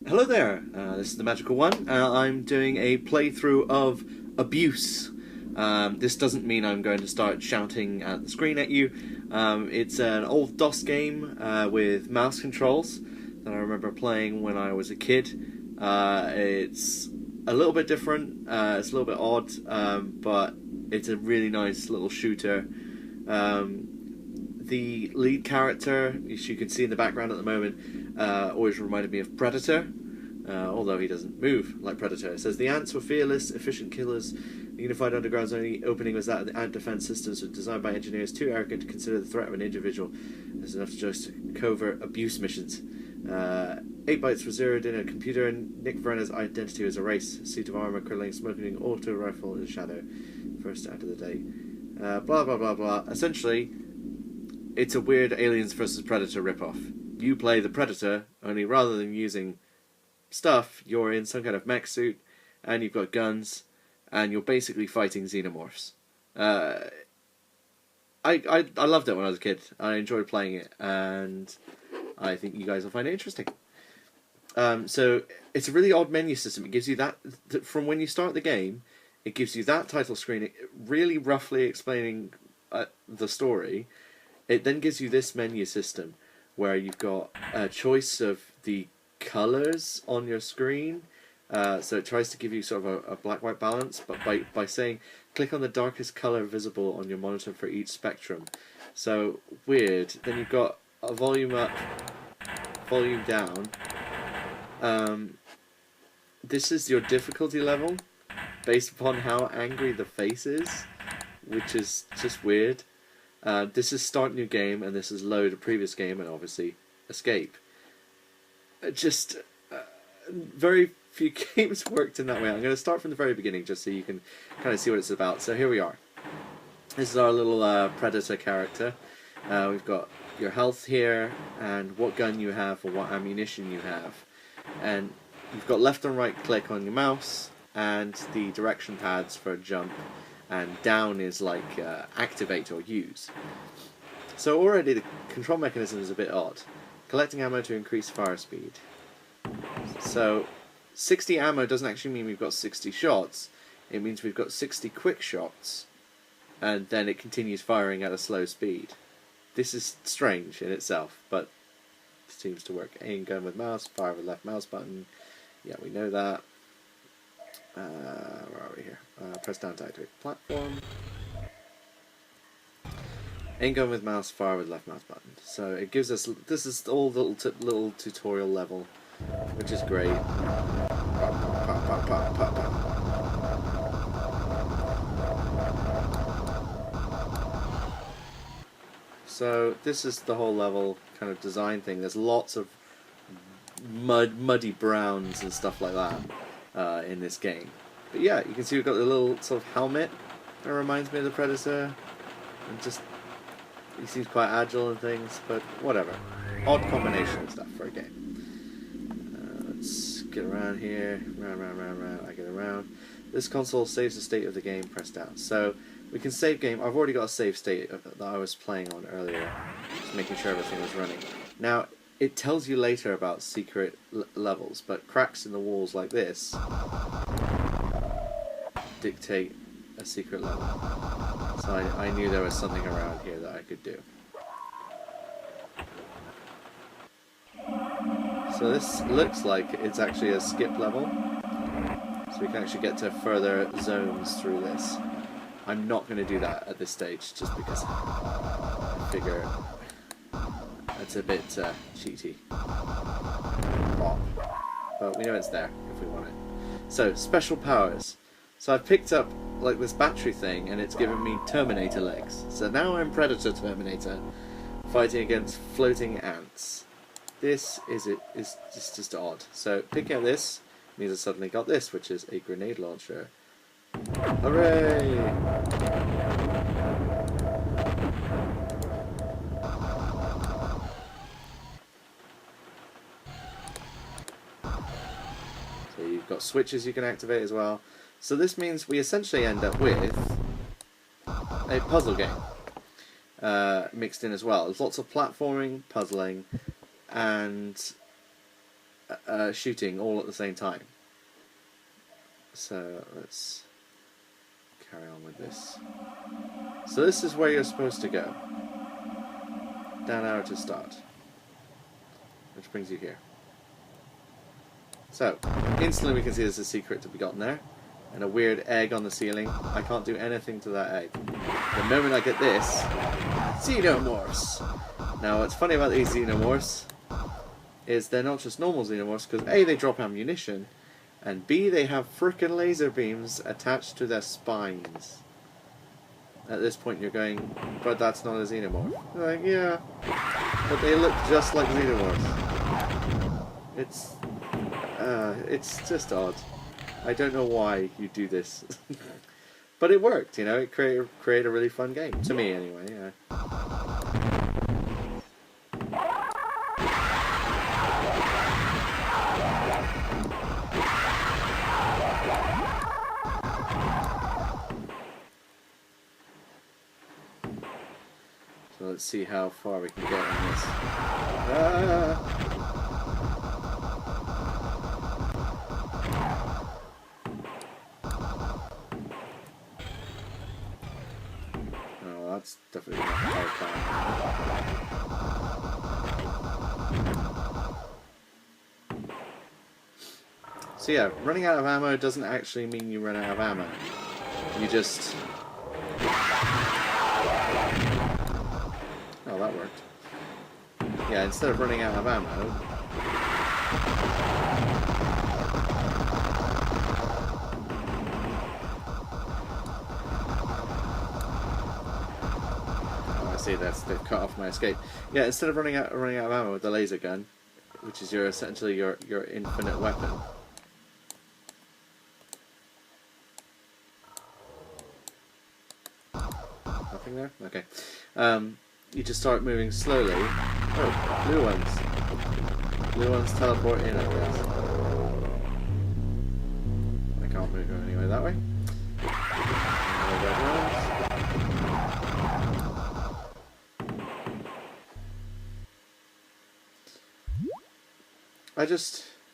Hello there, this is the Magical One. I'm doing a playthrough of Abuse. This doesn't mean I'm going to start shouting at the screen at you. It's an old DOS game with mouse controls that I remember playing when I was a kid. It's a little bit different, it's a little bit odd, but it's a really nice little shooter. The lead character, as you can see in the background at the moment, always reminded me of Predator, although he doesn't move like Predator. It says, the ants were fearless, efficient killers. The unified underground's only opening was that the ant defense systems were designed by engineers too arrogant to consider the threat of an individual as enough to just covert abuse missions. 8 bytes were zeroed in a computer, and Nick Verna's identity was erased. Suit of armor, curling, smoking, auto rifle in the shadow. First out of the day. Blah blah blah blah. Essentially, it's a weird Aliens vs Predator ripoff. You play the Predator, only rather than using stuff, you're in some kind of mech suit, and you've got guns, and you're basically fighting xenomorphs. I loved it when I was a kid. I enjoyed playing it, and I think you guys will find it interesting. So it's a really odd menu system. It gives you that from when you start the game. It gives you that title screen, really roughly explaining the story. It then gives you this menu system where you've got a choice of the colours on your screen. So it tries to give you sort of a black-white balance, but by saying, click on the darkest colour visible on your monitor for each spectrum. So, weird. Then you've got a volume up, volume down. This is your difficulty level, based upon how angry the face is, which is just weird. This is start new game, and this is load a previous game, and obviously escape. Very few games worked in that way. I'm going to start from the very beginning, just so you can kind of see what it's about. So here we are. This is our little Predator character. We've got your health here, and what gun you have, or what ammunition you have. And you've got left and right click on your mouse, and the direction pads for jump, and down is like activate or use. So already the control mechanism is a bit odd. Collecting ammo to increase fire speed. So 60 ammo doesn't actually mean we've got 60 shots. It means we've got 60 quick shots, and then it continues firing at a slow speed. This is strange in itself, but it seems to work. Aim gun with mouse, fire with left mouse button. Yeah, we know that. Where are we here? Press down to activate platform. Aim gun with mouse, fire with left mouse button. So it gives us, this is all little tutorial level, which is great. So this is the whole level kind of design thing. There's lots of muddy browns and stuff like that in this game. But yeah, you can see we've got the little sort of helmet that reminds me of the Predator. And just, he seems quite agile and things, but whatever. Odd combination of stuff for a game. Let's get around here. Round. I get around. This console saves the state of the game, press down. So we can save game. I've already got a save state that I was playing on earlier, just making sure everything was running. Now, it tells you later about secret levels, but cracks in the walls like this dictate a secret level. So I knew there was something around here that I could do. So this looks like it's actually a skip level, so we can actually get to further zones through this. I'm not going to do that at this stage, just because I figure it's a bit cheaty. But we know it's there if we want it. So, special powers. So I've picked up like this battery thing, and it's given me Terminator legs. So now I'm Predator Terminator, fighting against floating ants. This is just odd. So picking up this means I suddenly got this, which is a grenade launcher. Hooray! So you've got switches you can activate as well. So this means we essentially end up with a puzzle game mixed in as well. There's lots of platforming, puzzling, and shooting all at the same time. So let's carry on with this. So this is where you're supposed to go. Down arrow to start. Which brings you here. So, instantly we can see there's a secret to be gotten there. And a weird egg on the ceiling. I can't do anything to that egg. The moment I get this, xenomorphs! Now what's funny about these xenomorphs is they're not just normal xenomorphs, because A, they drop ammunition, and B, they have frickin' laser beams attached to their spines. At this point you're going, but that's not a xenomorph. You're like, yeah, but they look just like xenomorphs. It's just odd. I don't know why you do this. But it worked, you know, it created a really fun game. To me anyway, yeah. So let's see how far we can get on this. Oh, that's definitely not hard time. So yeah, running out of ammo doesn't actually mean you run out of ammo. You just... Oh, that worked. Yeah, instead of running out of ammo... Oh, I see, they've cut off my escape. Yeah, instead of running out of ammo with the laser gun, which is essentially your infinite weapon. Nothing there? Okay. You just start moving slowly. Oh, blue ones. Blue ones teleport in, I guess. I can't move anyway that way.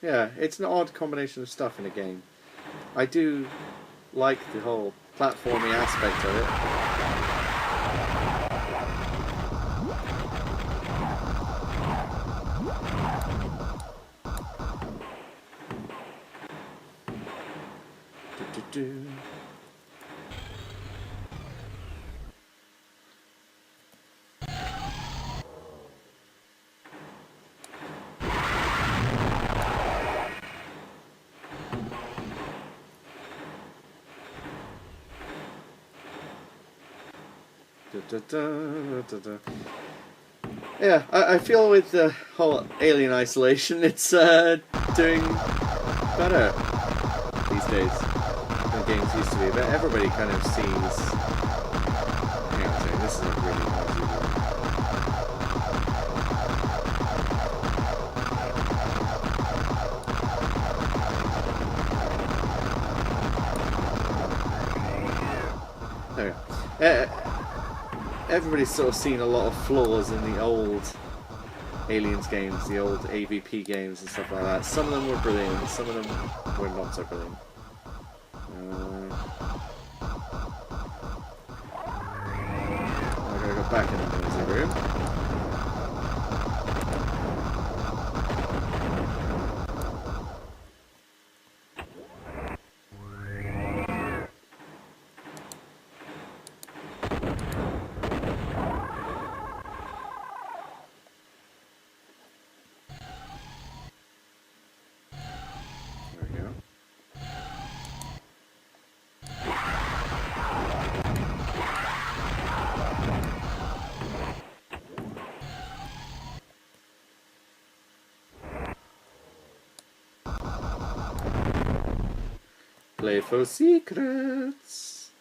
Yeah, it's an odd combination of stuff in a game. I do like the whole platforming aspect of it. Yeah, I feel with the whole Alien Isolation, it's doing better these days than games used to be. But everybody kind of sees. Hang on a second, this is a really noisy one. There we go. Everybody's sort of seen a lot of flaws in the old Aliens games, the old AVP games and stuff like that. Some of them were brilliant, some of them were not so brilliant. I'm going to go back in the noisy room. Play for secrets.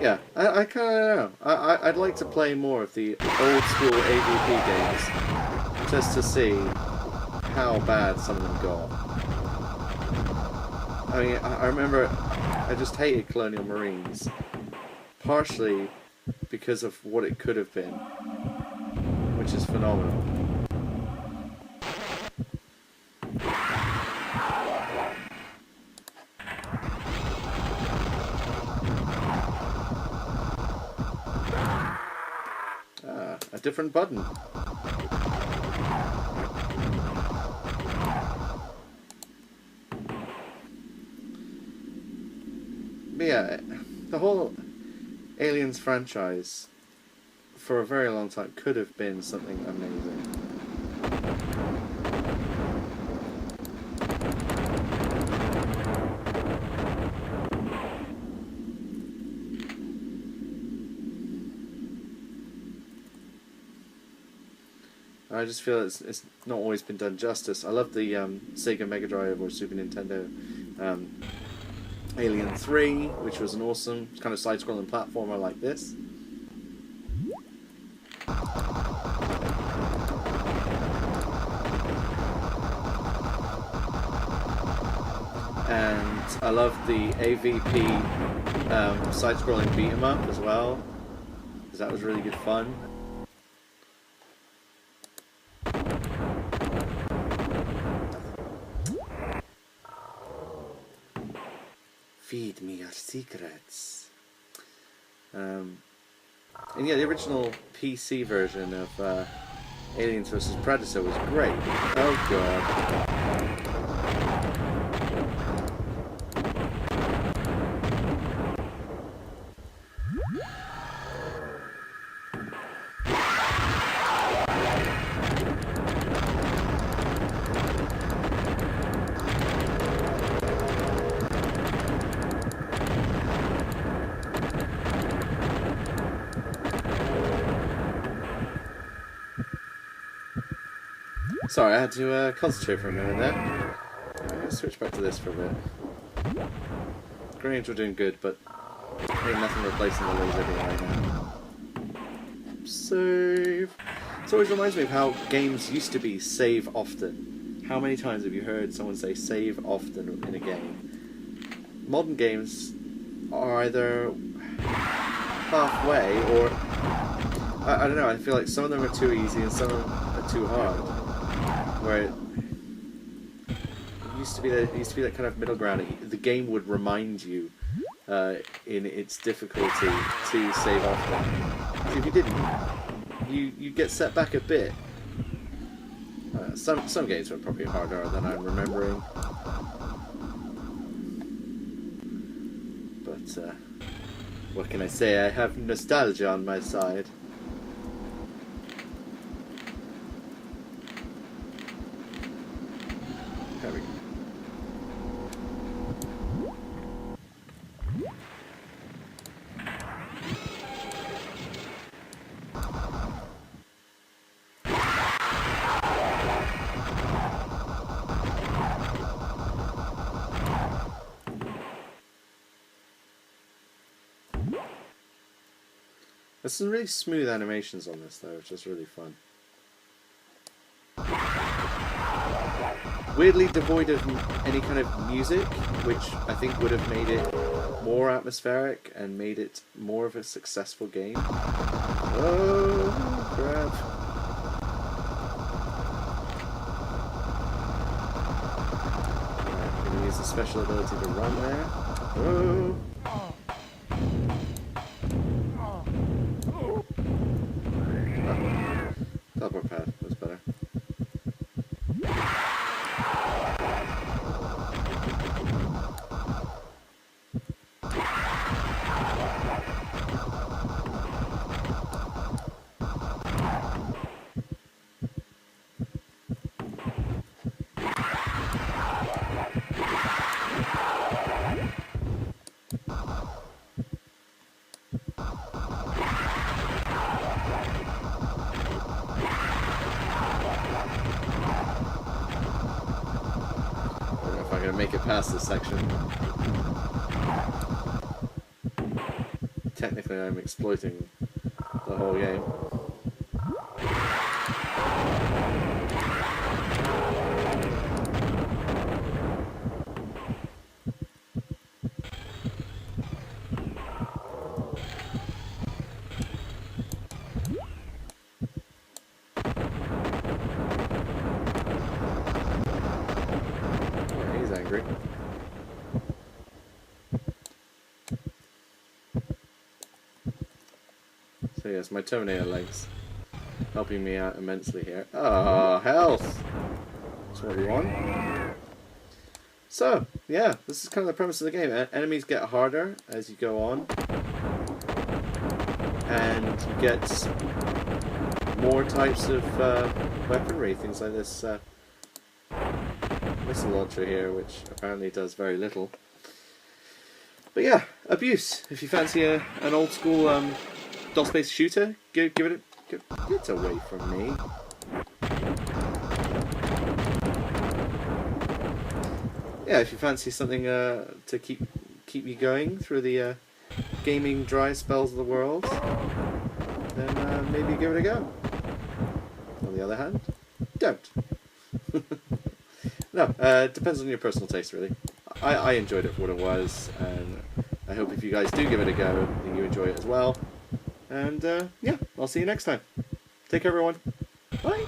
Yeah, I kind of know. I'd like to play more of the old school AVP games just to see how bad some of them got. I mean, I remember I just hated Colonial Marines, partially because of what it could have been. which is phenomenal. A different button. But yeah, the whole Aliens franchise for a very long time could have been something amazing. I just feel it's not always been done justice. I love the Sega Mega Drive or Super Nintendo Alien 3, which was an awesome kind of side-scrolling platformer like this. And I love the AVP side-scrolling beat-em-up as well, because that was really good fun. Feed me your secrets. And yeah, the original PC version of Aliens vs. Predator was great. Oh god. Sorry, I had to concentrate for a minute there. Let's switch back to this for a bit. Grenades were doing good, but ain't nothing replacing the laser beam right now. Save! It always reminds me of how games used to be save often. How many times have you heard someone say save often in a game? Modern games are either halfway or... I don't know, I feel like some of them are too easy and some of them are too hard. Where it used to be that kind of middle ground. The game would remind you in its difficulty to save often. So if you didn't, you get set back a bit. Some games were probably harder than I'm remembering, but what can I say? I have nostalgia on my side. There we go. There's some really smooth animations on this though, which is really fun. Weirdly devoid of any kind of music, which I think would have made it more atmospheric and made it more of a successful game. Oh, crap. I'm going to use the special ability to run there. Oh. Teleport path was better. Make it past this section. Technically, I'm exploiting the whole game. So yes, my Terminator legs helping me out immensely here. Ah, health! That's what we want. So, yeah, this is kind of the premise of the game. Enemies get harder as you go on. And you get more types of weaponry, things like this missile launcher here, which apparently does very little. But yeah, Abuse. If you fancy an old school DOS-based shooter, give it get away from me. Yeah, if you fancy something to keep you going through the gaming dry spells of the world, then maybe give it a go. On the other hand, don't. No, it depends on your personal taste, really. I enjoyed it for what it was, and I hope if you guys do give it a go, that you enjoy it as well. And yeah, I'll see you next time. Take care, everyone. Bye.